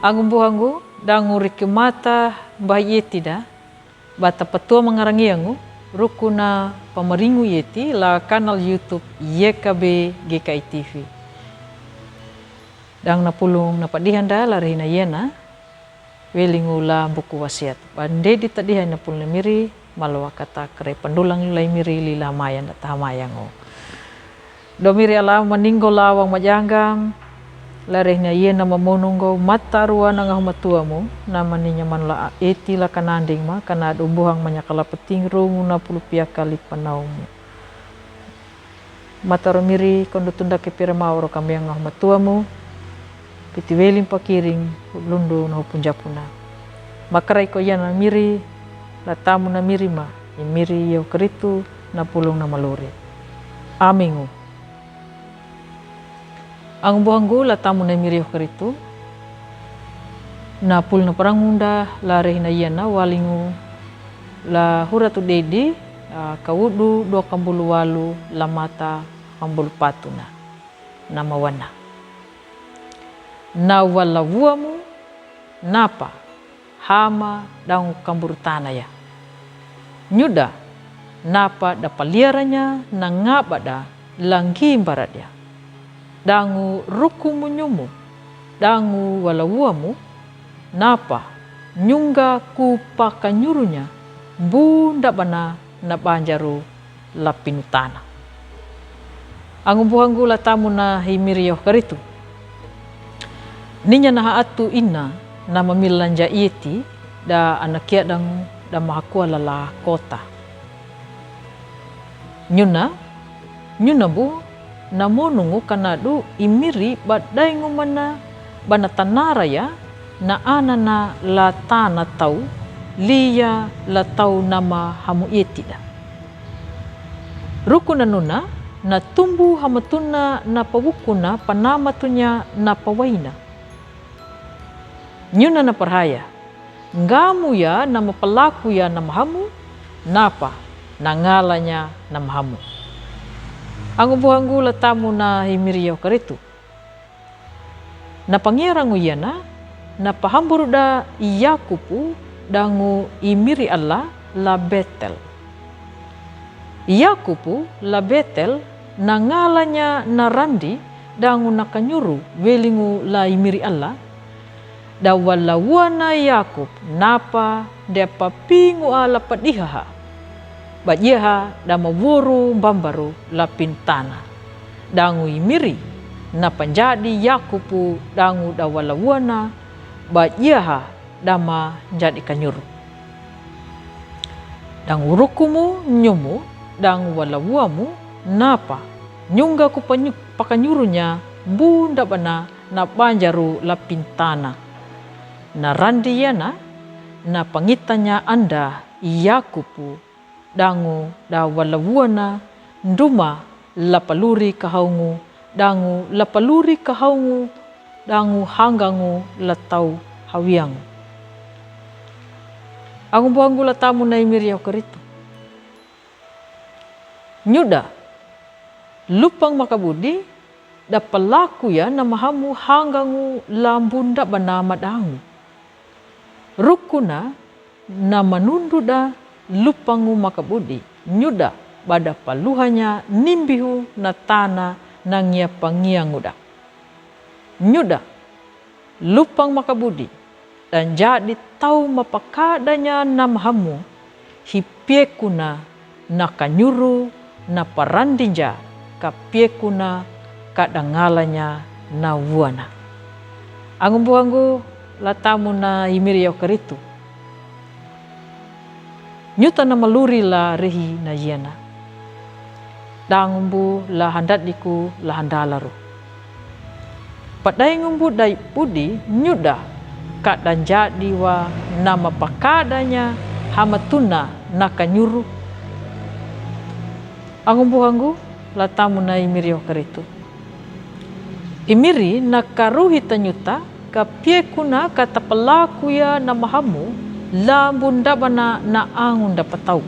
Angum buhangu dangu rikimata bayi tidak bata petua mengarangi angu rukuna pemeringu yeti la kanal YouTube YKB GKI TV. Dang na pulung na padihanda la rehina yena welingu la buku wasiat. Bande di tadihan na pulung miri malawa kata kere pendulang lai miri lila mayan da tahamayango. Domiri ala meninggo lawang majanggam la rehina yena mamonunggo mata ruwa nangah matuamu namaninya manla eti la kananding ma kana dumbuhang manyakala peting rungu na puluh pia kali panaumu. Mata romiri kondo tunda kepira mauro kambiang ngah matuamu piti weling pakiring lundu na punjapuna. Makarai ko yana miri la tamu na miri ma miri yo keritu na pulung na maluri. Amingu. Ang buhanggu la tamu na miri yo keritu na pul na parangunda la rehina yana walingu la huratu dedi kawudu 28 la mata 44 na mawana. Na walavuamu napa hama dangu kamburu tanaya nyuda napa da paliaranya na ngabada langgi baradya dangu rukumu nyumu dangu walavuamu napa nyungga ku pakanyurunya bunda bana na banjaru lapinutana. Angu buhanggu la tamu na himiriyo karitu ninya naha atu ina na mamilanja ieti da anakia dang da mahakua lala kota. Nyuna bu na monungu kanadu imiri badai ngumana bana tanara ya na ana na la tana tau liya la tau nama hamu ieti da. Rukuna nuna na tumbu hamatuna na pawukuna panamatunya na pawaina. Nyuna na perhaya, ngamu ya nama pelaku ya nama hamu, napa nangalanya nama hamu. Angu buhanggu la tamu na himiriyo karitu. Na pangerangu yana, na pahamburu da Yakupu dangu imiri Allah la Betel. Yakupu la Betel nangalanya na randi dangu nakanyuru welingu la imiri Allah. Da walawana Yakub napa depa pingu ala padihaha bajiha da mawuru bambaru lapintana dangu imiri na panjadi Yakubu dangu da walawana bajiha dama jadi kanyuru dangu rukumu nyumu dangu walawamu napa nyungga ku pakanyurunya bunda bana na banjaru lapintana. Na randi yana na pangitanya anda Yakubu dangu da walavuana nduma lapaluri kahaungu dangu lapaluri kahaungu dangu hanggangu latau hawiangu. Angu buanggu latamu na imiriau keritu. Nyuda lupang makabudi da pelaku ya na mahamu hanggangu lambunda banama dangu. Rukuna na manundu da lupangu makabudi nyuda bada paluhanya nimbihu na tana nangia pangianguda. Nyuda lupang makabudi dan jadi tau mapakadanya namhamu hipiekuna na kanyuru na parandinja kapiekuna kadangalanya na wuana. Angu buanggu latamu na imiriyo karitu. Nyuta na maluri la rehi na yena. Dangumbu la handadiku la handalaru. Padai ngumbu dai pudi nyuda kak dan jadi wa nama pakadanya hamatuna na kanyuru. Angumbu hanggu latamu na imiriyo karitu. Imiri na karuhi tanyuta kapiekuna kata pelaku ya na mahamu la bunda bana na angun dapat tahu.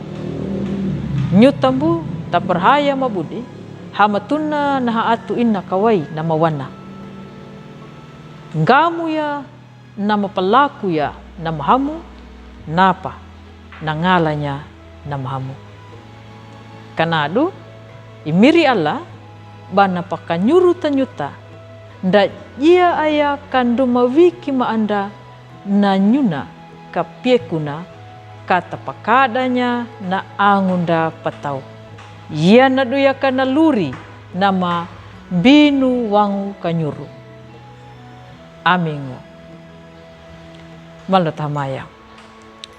Nyutambu tak berhaya mabudi hamatuna na haatu inna kawai na mawana. Ngamu ya nama pelaku ya nama hamu, napa nangalanya nama hamu. Kanadu imiri Allah bana pakanyuru tanyuta nda ia aya kanduma wiki maanda na nyuna kapiekuna kata pakadanya na angunda patau. Ia naduya kana luri nama binu wangu kanyuru. Amingo. Malat hamaya.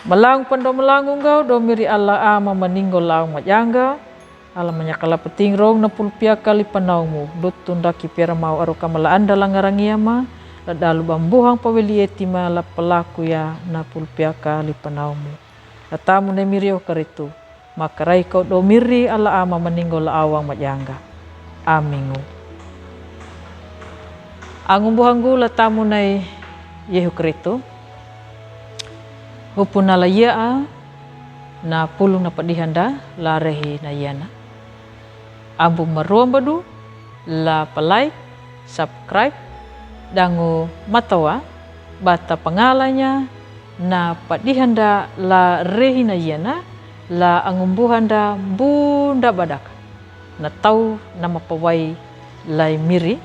Malang pando melangung gau domiri Allah ama meninggal laung majangga. Allah menyakala peting rong na pulpia kali panaumu. Dutun daki piara mau aruka malaanda langarangiyama. Ladalu bambuhang paweli etima la pelaku ya na pulpia kali panaumu. Latamu ne mirio karitu. Makarai kau domiri Allah ama meninggal awang majangga. Amingu. Angung buhanggu latamu nai Yehu karitu. Hupuna la ia na pulung na padihanda la rehi na yana. Ambung maruang badu la like, subscribe dangu matawa bata pangalanya na padihanda la rehi na yana la angumbuhanda bunda badak na tau nama pawai lai miri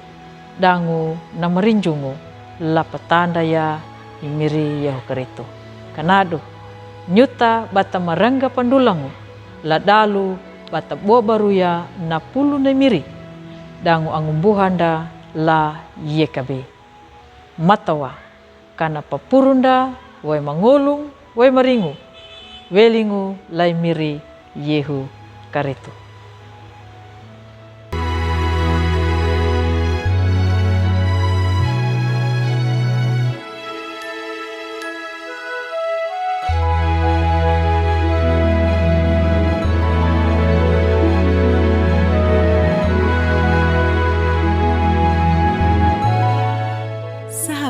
dangu na merinjungu la patanda ya imiri yahu karitu. Kanado nyuta bata marangga pandulangu la dalu bata buah baru ya na pulu na miri dangu angumbuhanda la yekabe matawa kana papurunda wai mangolung wai maringu welingu lai miri Yehu karitu.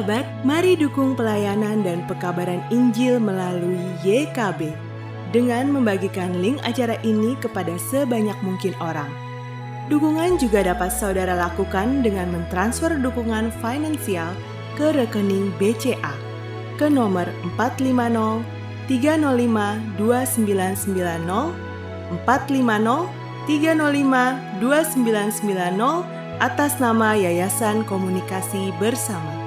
Sahabat, mari dukung pelayanan dan pekabaran Injil melalui YKB dengan membagikan link acara ini kepada sebanyak mungkin orang. Dukungan juga dapat saudara lakukan dengan mentransfer dukungan finansial ke rekening BCA ke nomor 450 305 2990 450 305 2990 atas nama Yayasan Komunikasi Bersama.